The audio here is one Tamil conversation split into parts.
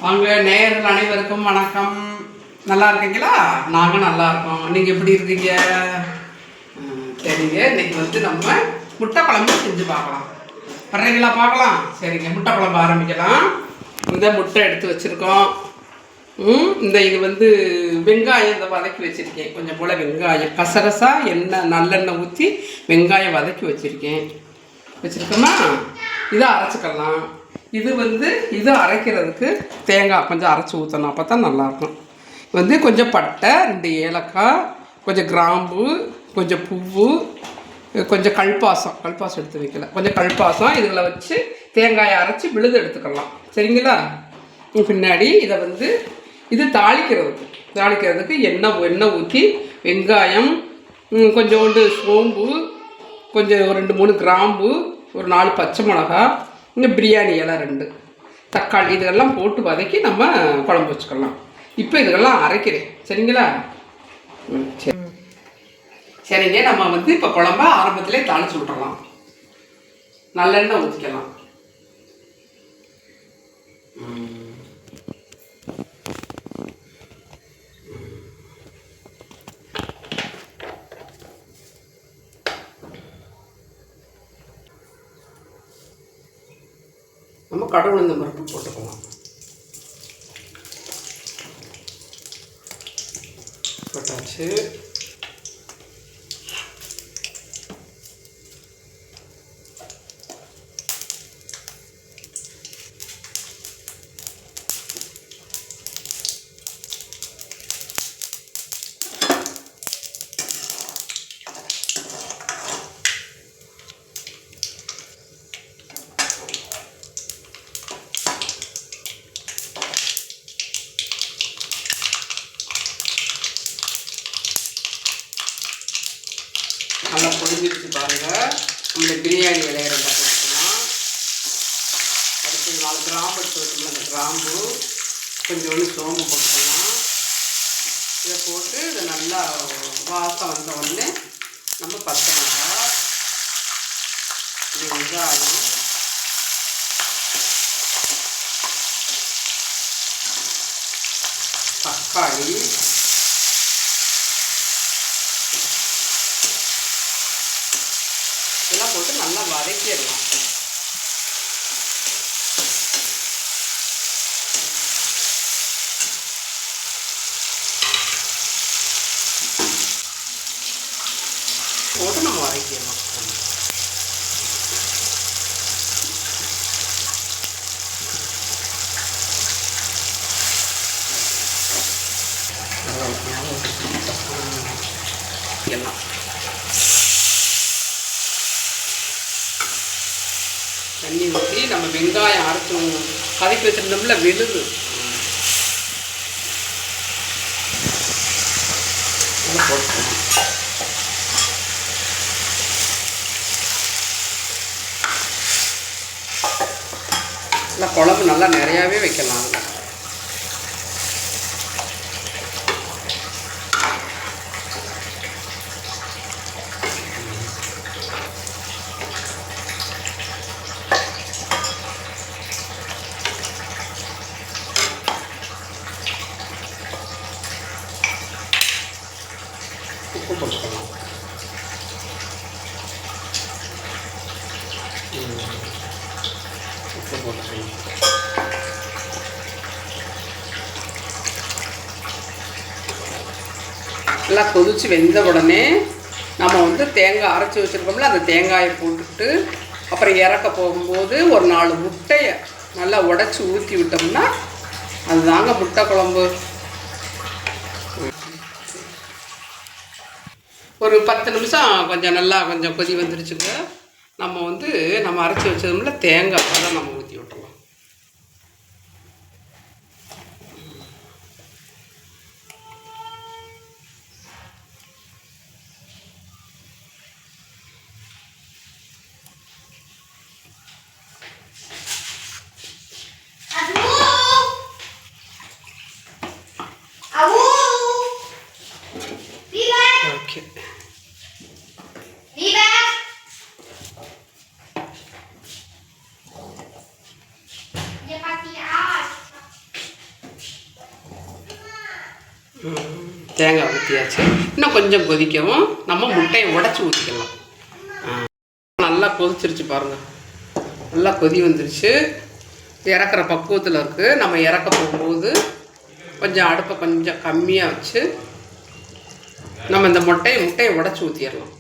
வாங்க நேயர்கள் அனைவருக்கும் வணக்கம். நல்லா இருக்கீங்களா? நாங்கள் நல்லா இருக்கோம். நீங்கள் எப்படி இருக்கீங்க? சரிங்க. இன்னைக்கு வந்து நம்ம முட்டை குழம்பு செஞ்சு பார்க்கலாம். வர்றீங்களா? பார்க்கலாம். சரிங்க, முட்டை குழம்பு ஆரம்பிக்கலாம். இந்த முட்டை எடுத்து வச்சுருக்கோம். இந்த இது வந்து வெங்காயம் இந்த வதக்கி வச்சுருக்கேன். கொஞ்சம் போல் வெங்காயம் கசகசாக எண்ணெய் நல்லெண்ணெய் ஊற்றி வெங்காயம் வதக்கி வச்சுருக்கோமா? இதை அரைச்சிக்கலாம். இது வந்து இது அரைக்கிறதுக்கு தேங்காய் கொஞ்சம் அரைச்சி ஊற்றணும், அப்போ தான் நல்லாயிருக்கும். வந்து கொஞ்சம் பட்டை, 2 ஏலக்காய், கொஞ்சம் கிராம்பு, கொஞ்சம் பூவு, கொஞ்சம் கல்பாசம் எடுத்து வைக்கல, கொஞ்சம் கல்பாசம் இதில் வச்சு தேங்காயை அரைச்சி விழுது எடுத்துக்கலாம். சரிங்களா? பின்னாடி இதை வந்து இது தாளிக்கிறதுக்கு எண்ணெய் ஊற்றி வெங்காயம், கொஞ்சோண்டு சோம்பு, கொஞ்சம் ஒரு 2-3 கிராம்பு, ஒரு 4 பச்சை மிளகா, இன்னும் பிரியாணி இலை 2, தக்காளி இதெல்லாம் போட்டு வதக்கி நம்ம குழம்பு வச்சுக்கலாம். இப்போ இதெல்லாம் அரைக்கிறேன். சரிங்களா? சரிங்க. நம்ம வந்து இப்போ குழம்ப ஆரம்பத்திலே தாளிச்சு விட்டுறலாம். நல்லெண்ணெய் ஊற்றிக்கலாம். நம்ம கடவுள் உளுந்த பருப்பு போட்டுக்கலாம். போட்டாச்சு. நல்லா பொடிஞ்சிருச்சு பாருங்கள். நம்மளுடைய பிரியாணி இலையை 2 போட்டுக்கலாம். அடுத்து 4 கிராம்பு எடுத்து வச்சுக்கலாம். அந்த கிராம்பு கொஞ்சோண்டு சோம்பு போட்டுக்கலாம். இதை போட்டு இதை நல்லா வாசம் வந்த உடனே நம்ம பச்சை மிளகாய், வெங்காயம், தக்காளி, இதெல்லாம் போட்டு நல்லா வதக்கிடலாம். போட்டு நம்ம வதக்கிடலாம். எல்லாம் தண்ணி ஊற்றி நம்ம வெங்காயம் அரைச்சி வதக்கி வச்சுருந்தோம்ல விழுது போட்டுக்கணும். நல்லா குழம்பு நல்லா நிறையாவே வைக்கலாம். அதில் உப்பு போட்டுக்கலாம். உப்பு போட்டுக்கலாம். நல்லா கொதிச்சு வெந்த உடனே நம்ம வந்து தேங்காய் அரைச்சி வச்சுருக்கோம்ல, அந்த தேங்காயை போட்டுட்டு அப்புறம் இறக்க போகும்போது ஒரு 4 முட்டையை நல்லா உடச்சி ஊற்றி விட்டோம்னா அதுதாங்க முட்டை குழம்பு. ஒரு 10 நிமிஷம் கொஞ்சம் நல்லா கொஞ்சம் கொதி வந்துருச்சுங்க. நம்ம வந்து நம்ம அரைச்சி வச்சதுல தேங்காய் தான் நம்ம ஊற்றி விட்டுறலாம். ஓகே. தேங்காய் ஊற்றியாச்சு. இன்னும் கொஞ்சம் கொதிக்கவும் நம்ம முட்டையை உடச்சி ஊற்றிக்கலாம். நல்லா கொதிச்சிருச்சு பாருங்கள், நல்லா கொதி வந்துருச்சு. இறக்குற பக்குவத்தில் இருக்குது. நம்ம இறக்க போகும்போது கொஞ்சம் அடுப்பை கொஞ்சம் கம்மியாக வச்சு நம்ம இந்த முட்டையை உடச்சி ஊற்றிடலாம்.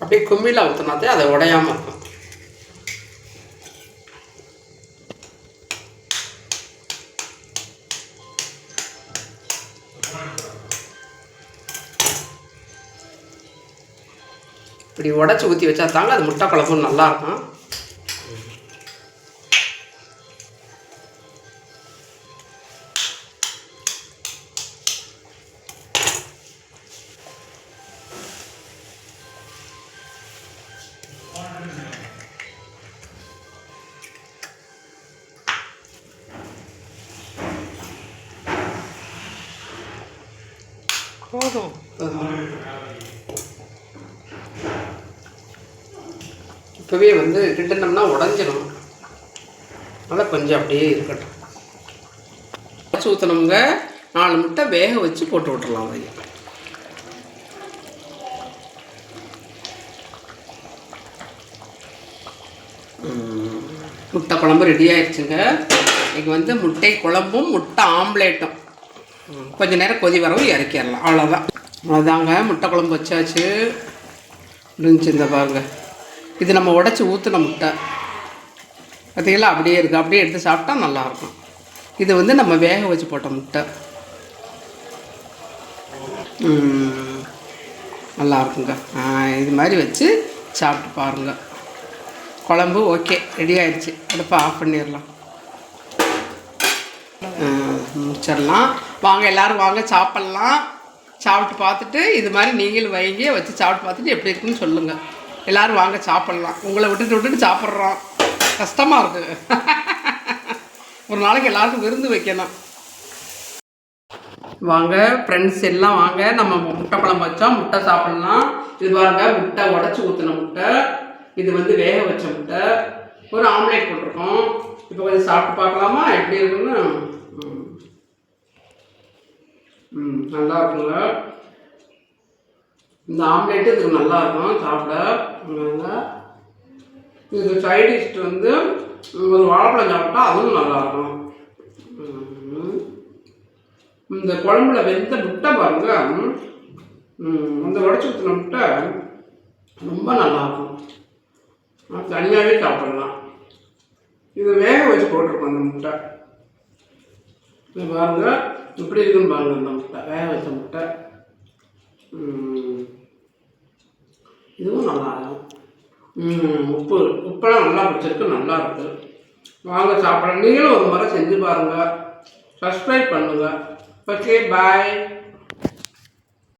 அப்படியே கும்மியில் ஊற்றினாதே அதை உடையாமல் இருக்கும். இப்படி உடச்சி ஊற்றி வச்சா தாங்க அது முட்டை குழம்பும் நல்லாயிருக்கும். போதும். இப்போவே வந்து கிட்டனம்னா உடஞ்சிடும். அதனால் கொஞ்சம் அப்படியே இருக்கட்டும். வச்சு ஊற்றணுங்க. 4 முட்டை வேக வச்சு போட்டு விட்டுறலாம். அதையும் முட்டை குழம்பு ரெடி ஆயிடுச்சுங்க. இன்றைக்கி வந்து முட்டை குழம்பும் முட்டை ஆம்லேட்டும். கொஞ்சம் நேரம் கொதி வரவும் இறக்கிடலாம். அவ்வளோதான். அவ்வளோதாங்க, முட்டை குழம்பு வச்சாச்சு. இருந்துச்சு இந்த பாருங்க. இது நம்ம உடச்சி ஊற்றின முட்டை பார்த்திங்களா, அப்படியே இருக்குது. அப்படியே எடுத்து சாப்பிட்டா நல்லாயிருக்கும். இது வந்து நம்ம வேக வச்சு போட்ட முட்டை. நல்லா இருக்குங்க. இது மாதிரி வச்சு சாப்பிட்டு பாருங்கள். குழம்பு ஓகே, ரெடி ஆயிடுச்சு. அடுப்பை ஆஃப் பண்ணிடலாம். முடிச்சிடலாம். வாங்க எல்லோரும் வாங்க சாப்பிட்லாம். சாப்பிட்டு பார்த்துட்டு இது மாதிரி நீங்களும் வைங்க, வச்சு சாப்பிட்டு பார்த்துட்டு எப்படி இருக்குன்னு சொல்லுங்கள். எல்லோரும் வாங்க சாப்பிட்லாம். உங்களை விட்டுட்டு சாப்பிட்றோம், கஷ்டமாக இருக்குது. ஒரு நாளைக்கு எல்லாருக்கும் விருந்து வைக்கணும். வாங்க ஃப்ரெண்ட்ஸ் எல்லாம் வாங்க, நம்ம முட்டை குழம்பு வச்சோம். முட்டை சாப்பிட்லாம். இது பாருங்க, முட்டை உடச்சி ஊற்றின முட்டை. இது வந்து வேக வச்ச முட்டை. ஒரு ஆம்லேட் போட்டிருக்கோம். இப்போ கொஞ்சம் சாப்பிட்டு பார்க்கலாமா எப்படி இருக்குன்னு? நல்லா இருக்குங்க. இந்த ஆம்லேட்டு இதுக்கு நல்லாயிருக்கும் சாப்பிட. இதுக்கு சைடிஷ்ட்டு வந்து ஒரு வாழைப்பழம் சாப்பிட்டா அதுவும் நல்லாயிருக்கும். இந்த குழம்புல வெந்த முட்டை பாருங்க, அந்த உடச்சி ஊற்றின முட்டை ரொம்ப நல்லாயிருக்கும். தனியாகவே சாப்பிடலாம். இது வேக வச்சு போட்டிருக்கோம் அந்த முட்டை. இது பாருங்க இப்படி இருக்குன்னு பாருங்க. அந்த முட்டை வேக வச்ச முட்டை. இதுவும் நல்லா இருக்கும். உப்பெல்லாம் நல்லா பிடிச்சிருக்கு, நல்லா இருக்கு. வாங்க சாப்பிட. நீங்களும் ஒரு முறை செஞ்சு பாருங்கள். சப்ஸ்கிரைப் பண்ணுங்கள். ஓகே, பாய்.